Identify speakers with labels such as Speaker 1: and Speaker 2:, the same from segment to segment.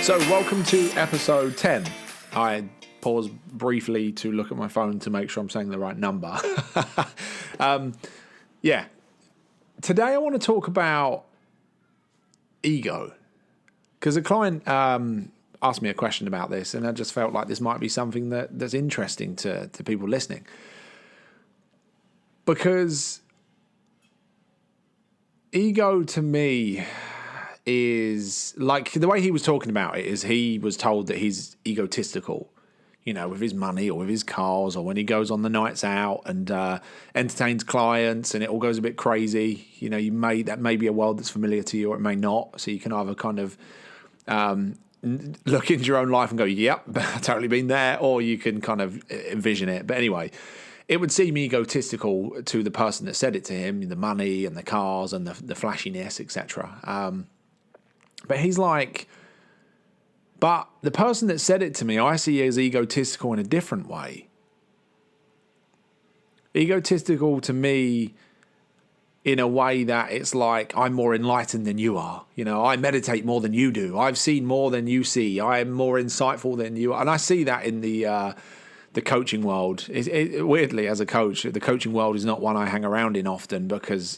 Speaker 1: So, welcome to episode 10. I paused briefly to look at my phone to make sure I'm saying the right number. Today I want to talk about ego. Because a client asked me a question about this, and I just felt like this might be something that's interesting to people listening. Because ego to me is like the way he was talking about it is he was told that he's egotistical, with his money or with his cars or when he goes on the nights out and entertains clients and it all goes a bit crazy. That may be a world that's familiar to you or it may not. So you can either kind of look into your own life and go, yep, I've totally been there, or you can kind of envision it. But anyway, it would seem egotistical to the person that said it to him, the money and the cars and the flashiness, etc. But he's like, but the person that said it to me, I see as egotistical in a different way. Egotistical to me in a way that it's like, I'm more enlightened than you are. I meditate more than you do. I've seen more than you see. I am more insightful than you are. And I see that in the coaching world. Weirdly, as a coach, the coaching world is not one I hang around in often because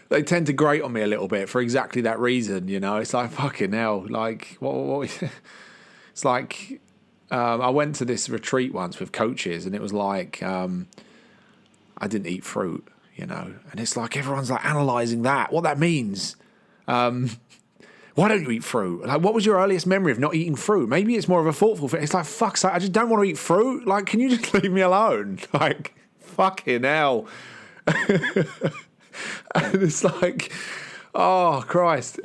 Speaker 1: they tend to grate on me a little bit for exactly that reason. It's like, fucking hell, like what it's like. I went to this retreat once with coaches, and it was like I didn't eat fruit, and it's like everyone's like analysing that, what that means. Why don't you eat fruit? Like, what was your earliest memory of not eating fruit? Maybe it's more of a thoughtful thing. It's like, fuck's sake, I just don't want to eat fruit. Like, can you just leave me alone? Like, fucking hell. And it's like, oh, Christ.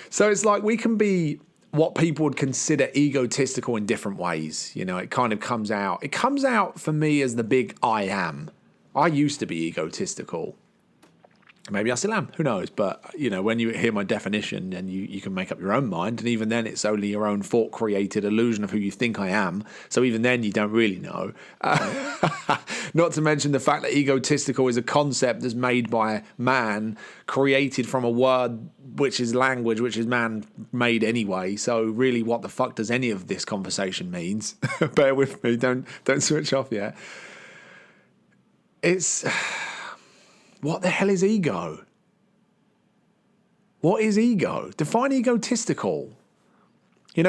Speaker 1: So it's like we can be what people would consider egotistical in different ways. It kind of comes out. It comes out for me as the big I am. I used to be egotistical. Maybe I still am. Who knows? But, when you hear my definition, and you can make up your own mind. And even then, it's only your own thought-created illusion of who you think I am. So even then, you don't really know. Not to mention the fact that egotistical is a concept that's made by man, created from a word which is language, which is man-made anyway. So really, what the fuck does any of this conversation means? Bear with me. Don't switch off yet. It's... What the hell is ego? What is ego? Define egotistical.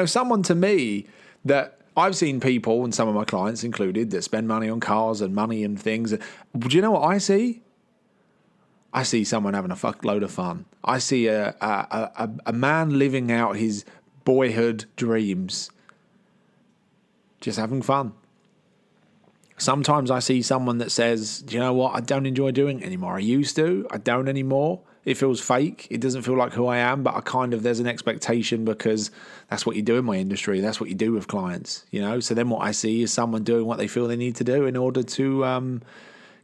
Speaker 1: Someone to me that I've seen people, and some of my clients included, that spend money on cars and money and things. Do you know what I see? I see someone having a fuckload of fun. I see a man living out his boyhood dreams, just having fun. Sometimes I see someone that says, do you know what, I don't enjoy doing it anymore. I used to, I don't anymore. It feels fake. It doesn't feel like who I am, but there's an expectation because that's what you do in my industry. That's what you do with clients, So then what I see is someone doing what they feel they need to do in order to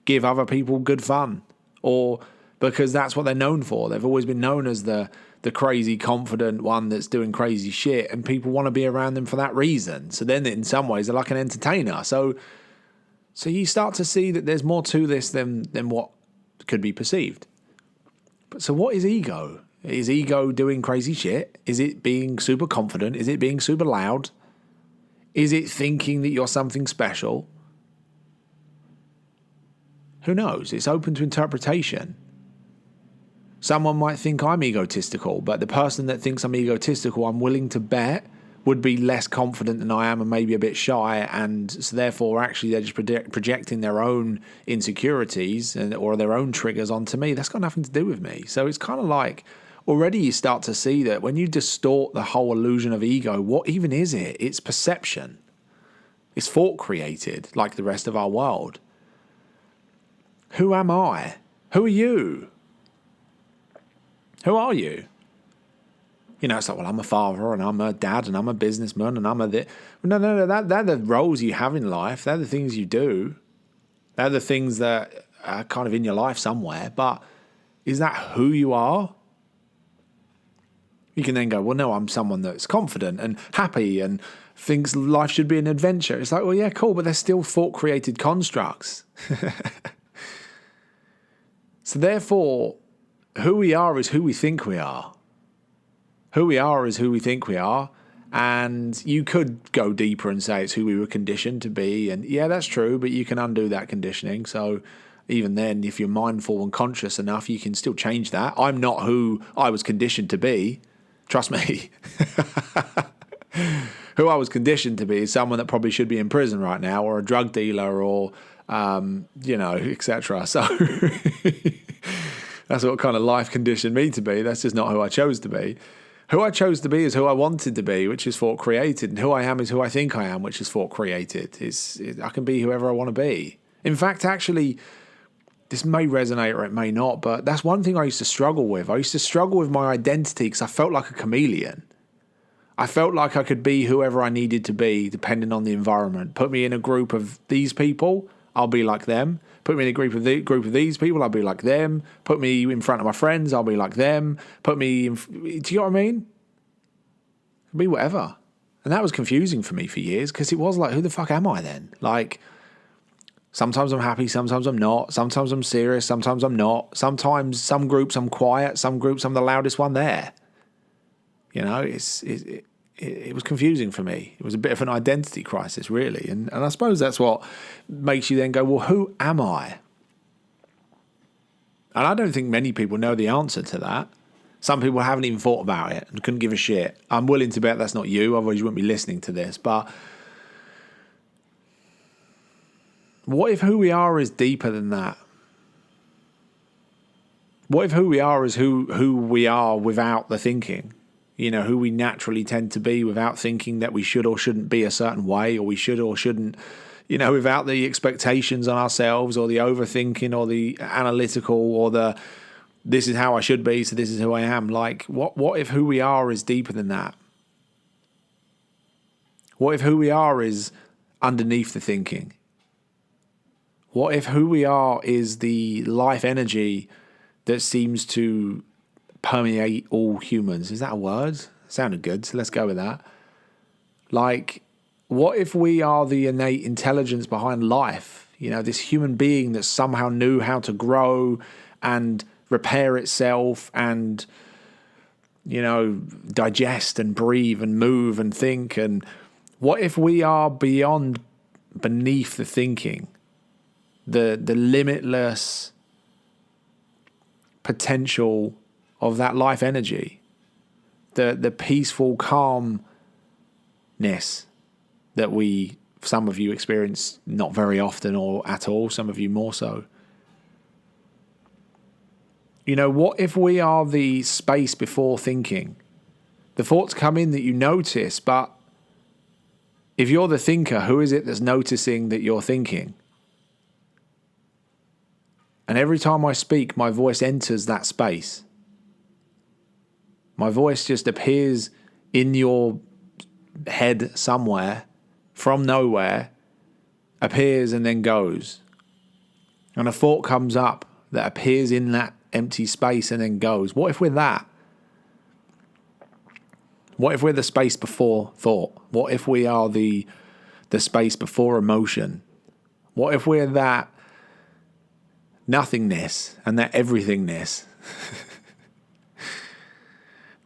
Speaker 1: give other people good fun, or because that's what they're known for. They've always been known as the crazy, confident one that's doing crazy shit, and people want to be around them for that reason. So then in some ways they're like an entertainer. So you start to see that there's more to this than what could be perceived. But so what is ego? Is ego doing crazy shit? Is it being super confident? Is it being super loud? Is it thinking that you're something special? Who knows? It's open to interpretation. Someone might think I'm egotistical, but the person that thinks I'm egotistical, I'm willing to bet, would be less confident than I am and maybe a bit shy, and so therefore actually they're just projecting their own insecurities or their own triggers onto me. That's got nothing to do with me. So it's kind of like already you start to see that when you distort the whole illusion of ego, what even is it? It's perception. It's thought created like the rest of our world. Who am I? Who are you? Who are you? It's like, well, I'm a father and I'm a dad and I'm a businessman and I'm a... No, they're the roles you have in life. They're the things you do. They're the things that are kind of in your life somewhere. But is that who you are? You can then go, well, no, I'm someone that's confident and happy and thinks life should be an adventure. It's like, well, yeah, cool, but they're still thought-created constructs. So therefore, who we are is who we think we are. Who we are is who we think we are. And you could go deeper and say it's who we were conditioned to be. And yeah, that's true, but you can undo that conditioning. So even then, if you're mindful and conscious enough, you can still change that. I'm not who I was conditioned to be. Trust me. Who I was conditioned to be is someone that probably should be in prison right now, or a drug dealer, or, etc. So that's what kind of life conditioned me to be. That's just not who I chose to be. Who I chose to be is who I wanted to be, which is thought created. And who I am is who I think I am, which is thought created. I can be whoever I want to be. In fact, actually, this may resonate or it may not, but that's one thing I used to struggle with. I used to struggle with my identity because I felt like a chameleon. I felt like I could be whoever I needed to be, depending on the environment. Put me in a group of these people, I'll be like them. Put me in a group of these people, I'll be like them. Put me in front of my friends, I'll be like them. Do you know what I mean? Be whatever. And that was confusing for me for years, because it was like, who the fuck am I then? Like, sometimes I'm happy, sometimes I'm not. Sometimes I'm serious, sometimes I'm not. Sometimes some groups I'm quiet, some groups I'm the loudest one there. You know, it was confusing for me. It was a bit of an identity crisis, really. And I suppose that's what makes you then go, well, who am I? And I don't think many people know the answer to that. Some people haven't even thought about it and couldn't give a shit. I'm willing to bet that's not you, otherwise you wouldn't be listening to this. But what if who we are is deeper than that? What if who we are is who we are without the thinking? You know, who we naturally tend to be without thinking that we should or shouldn't be a certain way, or we should or shouldn't, without the expectations on ourselves, or the overthinking, or the analytical, or the this is how I should be, so this is who I am. Like, what if who we are is deeper than that? What if who we are is underneath the thinking? What if who we are is the life energy that seems to permeate all humans? Is that a word? Sounded good, so let's go with that. Like, what if we are the innate intelligence behind life? This human being that somehow knew how to grow and repair itself and, digest and breathe and move and think. And what if we are beneath the thinking, the limitless potential of that life energy, the peaceful calmness that some of you experience not very often or at all, some of you more so. What if we are the space before thinking? The thoughts come in that you notice, but if you're the thinker, who is it that's noticing that you're thinking? And every time I speak, my voice enters that space. My voice just appears in your head somewhere, from nowhere, appears and then goes. And a thought comes up that appears in that empty space and then goes. What if we're that? What if we're the space before thought? What if we are the space before emotion? What if we're that nothingness and that everythingness?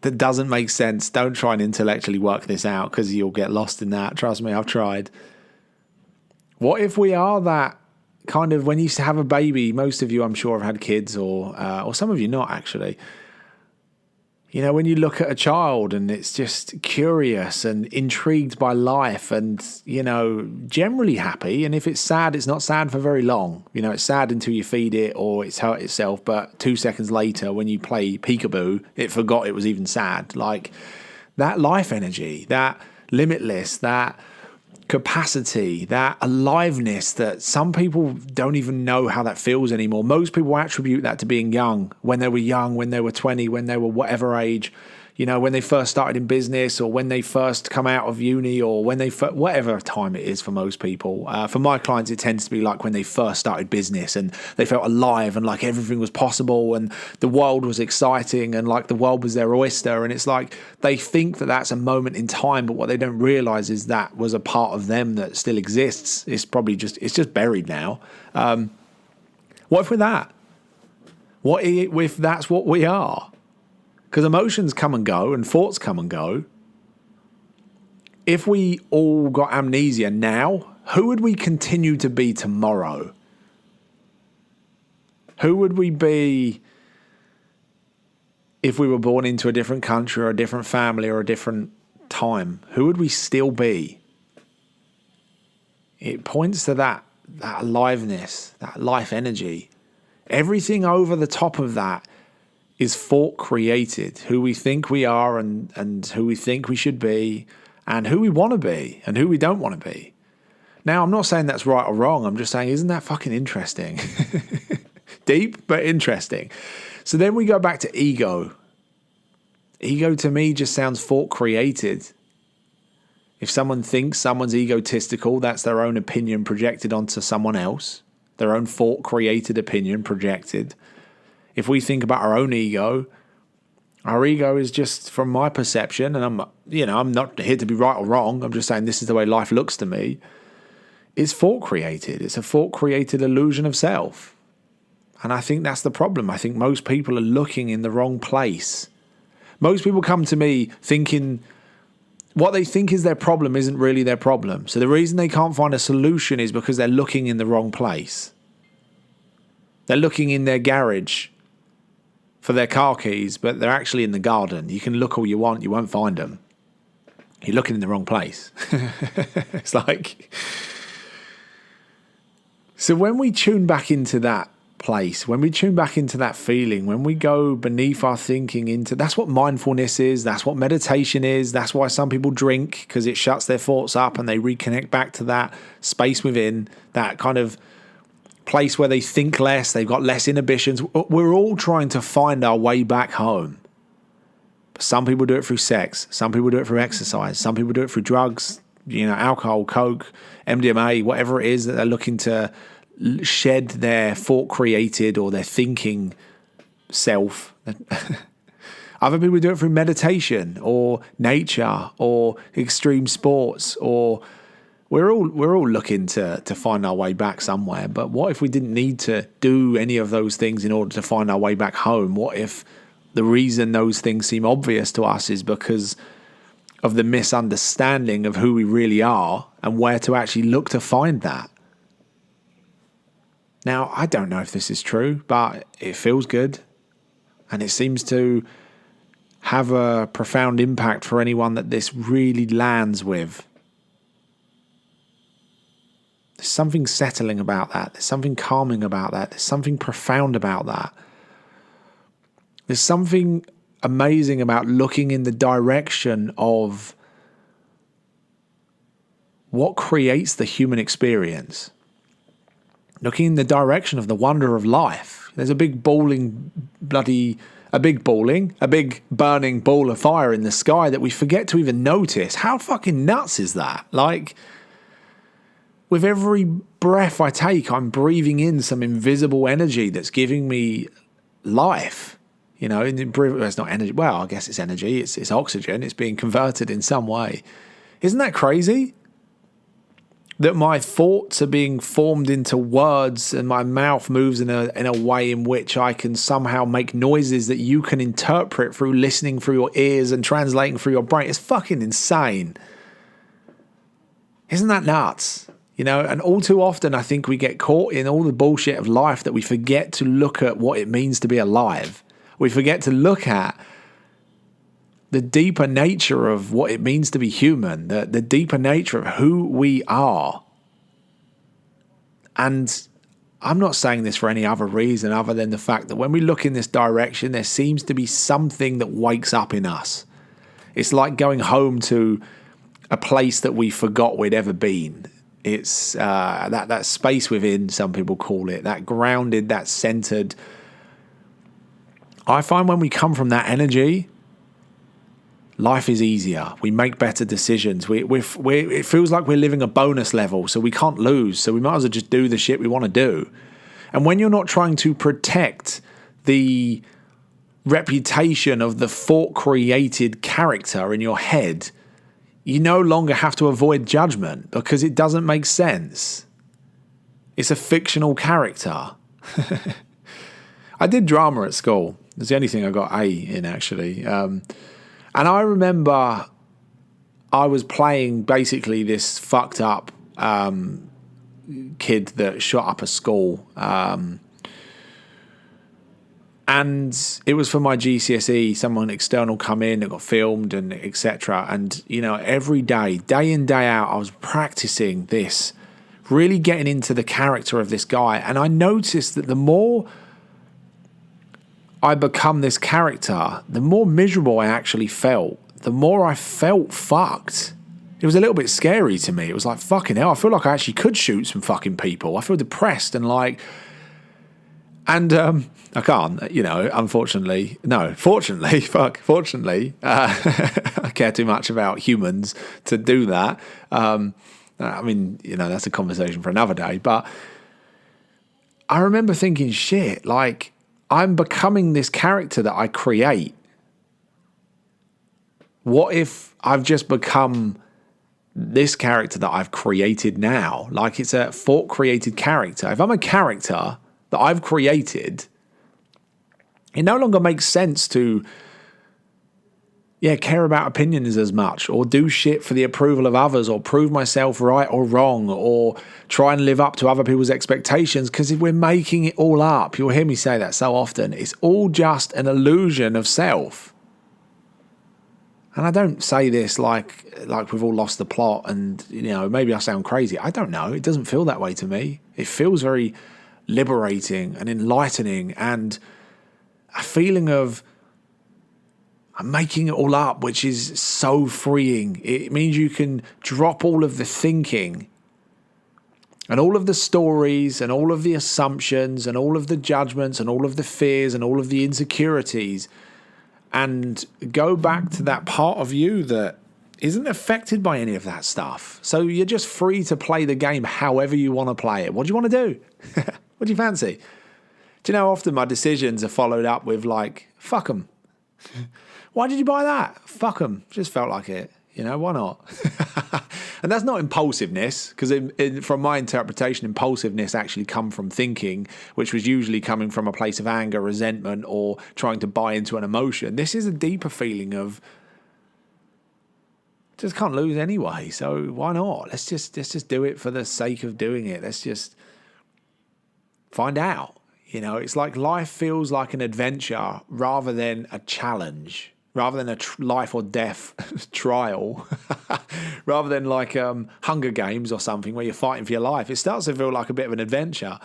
Speaker 1: That doesn't make sense. Don't try and intellectually work this out, because you'll get lost in that. Trust me, I've tried. What if we are that kind of, when you used to have a baby, most of you I'm sure have had kids, or some of you not actually. When you look at a child and it's just curious and intrigued by life and, generally happy. And if it's sad, it's not sad for very long. It's sad until you feed it or it's hurt itself. But 2 seconds later, when you play peekaboo, it forgot it was even sad. Like, that life energy, that limitless, that capacity, that aliveness that some people don't even know how that feels anymore. Most people attribute that to being young, when they were 20, when they were whatever age, when they first started in business, or when they first come out of uni, or when whatever time it is for most people. For my clients, it tends to be like when they first started business and they felt alive and like everything was possible and the world was exciting and like the world was their oyster. And it's like they think that that's a moment in time, but what they don't realize is that was a part of them that still exists. It's just buried now. What if we're that? What if that's what we are? Because emotions come and go and thoughts come and go. If we all got amnesia now, who would we continue to be tomorrow? Who would we be if we were born into a different country or a different family or a different time? Who would we still be? It points to that aliveness, that life energy. Everything over the top of that is thought created. Who we think we are and who we think we should be and who we want to be and who we don't want to be. Now, I'm not saying that's right or wrong. I'm just saying, isn't that fucking interesting? Deep, but interesting. So then we go back to ego. Ego to me just sounds thought created. If someone thinks someone's egotistical, that's their own opinion projected onto someone else. Their own thought created opinion projected. If we think about our own ego, our ego is just, from my perception, and I'm not here to be right or wrong. I'm just saying this is the way life looks to me. It's thought created. It's a thought created illusion of self. And I think that's the problem. I think most people are looking in the wrong place. Most people come to me thinking what they think is their problem isn't really their problem. So the reason they can't find a solution is because they're looking in the wrong place. They're looking in their garage for their car keys, but they're actually in the garden. You can look all you want, you won't find them. You're looking in the wrong place. It's like... So when we tune back into that place, when we tune back into that feeling, when we go beneath our thinking into, that's what mindfulness is, that's what meditation is, that's why some people drink, because it shuts their thoughts up and they reconnect back to that space within, that kind of place where they think less, they've got less inhibitions. We're all trying to find our way back home. Some people do it through sex, some people do it through exercise, some people do it through drugs, alcohol, coke, MDMA, whatever it is that they're looking to shed their thought created or their thinking self. Other people do it through meditation or nature or extreme sports, or we're all looking to find our way back somewhere. But what if we didn't need to do any of those things in order to find our way back home? What if the reason those things seem obvious to us is because of the misunderstanding of who we really are and where to actually look to find that? Now, I don't know if this is true, but it feels good. And it seems to have a profound impact for anyone that this really lands with. There's something settling about that. There's something calming about that. There's something profound about that. There's something amazing about looking in the direction of what creates the human experience. Looking in the direction of the wonder of life. There's a big burning ball of fire in the sky that we forget to even notice. How fucking nuts is that? Like, with every breath I take, I'm breathing in some invisible energy that's giving me life. It's not energy. Well, I guess it's energy. It's oxygen. It's being converted in some way. Isn't that crazy? That my thoughts are being formed into words and my mouth moves in a way in which I can somehow make noises that you can interpret through listening through your ears and translating through your brain. It's fucking insane. Isn't that nuts? And all too often I think we get caught in all the bullshit of life that we forget to look at what it means to be alive. We forget to look at the deeper nature of what it means to be human, the deeper nature of who we are. And I'm not saying this for any other reason other than the fact that when we look in this direction, there seems to be something that wakes up in us. It's like going home to a place that we forgot we'd ever been. It's that space within, some people call it, that grounded, that centered. I find when we come from that energy, life is easier. We make better decisions. It feels like we're living a bonus level, so we can't lose. So we might as well just do the shit we want to do. And when you're not trying to protect the reputation of the thought-created character in your head, you no longer have to avoid judgment because it doesn't make sense. It's a fictional character. I did drama at school. It's the only thing I got A in, actually. And I remember I was playing basically this fucked up kid that shot up a school. And it was for my GCSE. Someone external come in, it got filmed and etc. And, you know, every day in, day out, I was practicing this, really getting into the character of this guy. And I noticed that the more I become this character, the more miserable I actually felt, the more I felt fucked. It was a little bit scary to me. It was like, fucking hell, I feel like I actually could shoot some fucking people. I feel depressed and like... And I can't, you know, unfortunately. No, fortunately, I care too much about humans to do that. I mean, you know, that's a conversation for another day. But I remember thinking, shit, like, I'm becoming this character that I create. What if I've just become this character that I've created now? Like, it's a thought-created character. If I'm a character that I've created, it no longer makes sense to care about opinions as much, or do shit for the approval of others, or prove myself right or wrong, or try and live up to other people's expectations, because if we're making it all up, you'll hear me say that so often, it's all just an illusion of self. And I don't say this like we've all lost the plot and, you know, maybe I sound crazy. I don't know. It doesn't feel that way to me. It feels very liberating and enlightening, and a feeling of I'm making it all up, which is so freeing. It means you can drop all of the thinking and all of the stories and all of the assumptions and all of the judgments and all of the fears and all of the insecurities, and go back to that part of you that isn't affected by any of that stuff. So you're just free to play the game however you want to play it. What do you want to do? What do you fancy? Do you know, often my decisions are followed up with like, fuck them. Why did you buy that? Fuck them. Just felt like it. You know, why not? And that's not impulsiveness, because from my interpretation, impulsiveness actually come from thinking, which was usually coming from a place of anger, resentment, or trying to buy into an emotion. This is a deeper feeling of just can't lose anyway, so why not? Let's just do it for the sake of doing it. Let's just find out. You know, it's like life feels like an adventure rather than a challenge, rather than a life or death trial, rather than like Hunger Games or something where you're fighting for your life. It starts to feel like a bit of an adventure.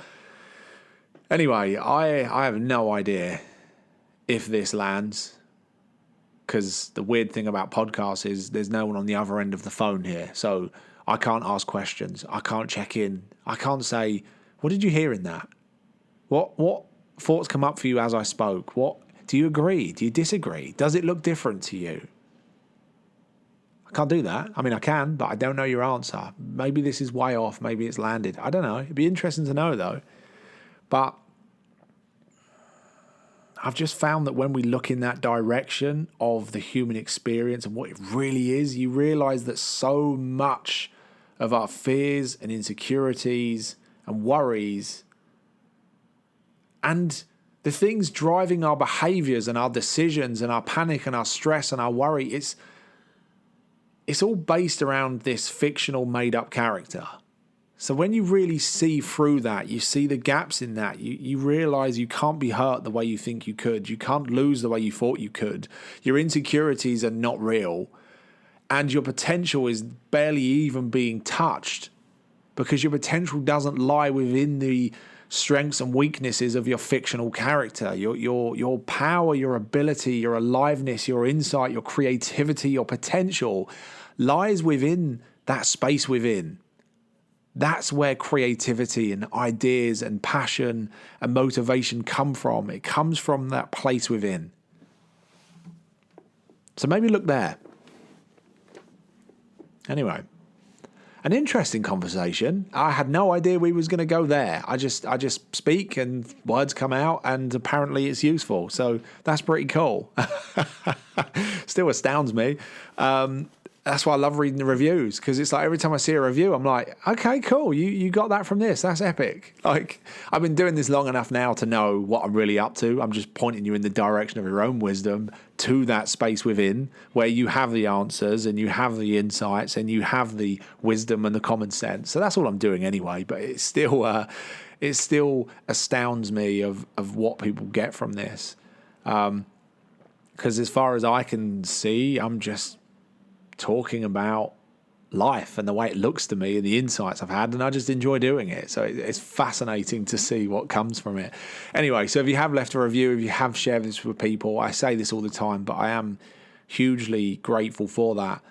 Speaker 1: Anyway, I have no idea if this lands, because the weird thing about podcasts is there's no one on the other end of the phone here. So I can't ask questions. I can't check in. I can't say, what did you hear in that? What thoughts come up for you as I spoke? What do you agree? Do you disagree? Does it look different to you? I can't do that. I mean, I can, but I don't know your answer. Maybe this is way off. Maybe it's landed. I don't know. It'd be interesting to know, though. But I've just found that when we look in that direction of the human experience and what it really is, you realize that so much of our fears and insecurities and worries and the things driving our behaviors and our decisions and our panic and our stress and our worry, it's all based around this fictional made-up character. So when you really see through that, you see the gaps in that, you realize you can't be hurt the way you think you could. You can't lose the way you thought you could. Your insecurities are not real. And your potential is barely even being touched, because your potential doesn't lie within the strengths and weaknesses of your fictional character. Your power, your ability, your aliveness, your insight, your creativity, your potential lies within that space within. That's where creativity and ideas and passion and motivation come from. It comes from that place within. So maybe look there. Anyway, an interesting conversation. I had no idea we was going to go there. I just speak and words come out, and apparently it's useful. So that's pretty cool. Still astounds me. that's why I love reading the reviews, because it's like every time I see a review, I'm like, okay, cool. You got that from this. That's epic. Like, I've been doing this long enough now to know what I'm really up to. I'm just pointing you in the direction of your own wisdom to that space within where you have the answers and you have the insights and you have the wisdom and the common sense. So that's all I'm doing anyway. But it still astounds me of what people get from this. Because as far as I can see, I'm just talking about life and the way it looks to me and the insights I've had, and I just enjoy doing it. So it's fascinating to see what comes from it. Anyway, so if you have left a review, if you have shared this with people, I say this all the time, but I am hugely grateful for that.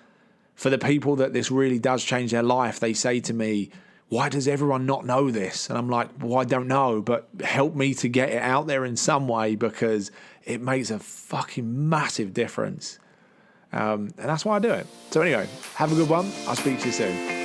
Speaker 1: For the people that this really does change their life, they say to me, why does everyone not know this? And I'm like, well, I don't know, but help me to get it out there in some way, because it makes a fucking massive difference. And that's why I do it. So anyway, have a good one. I'll speak to you soon.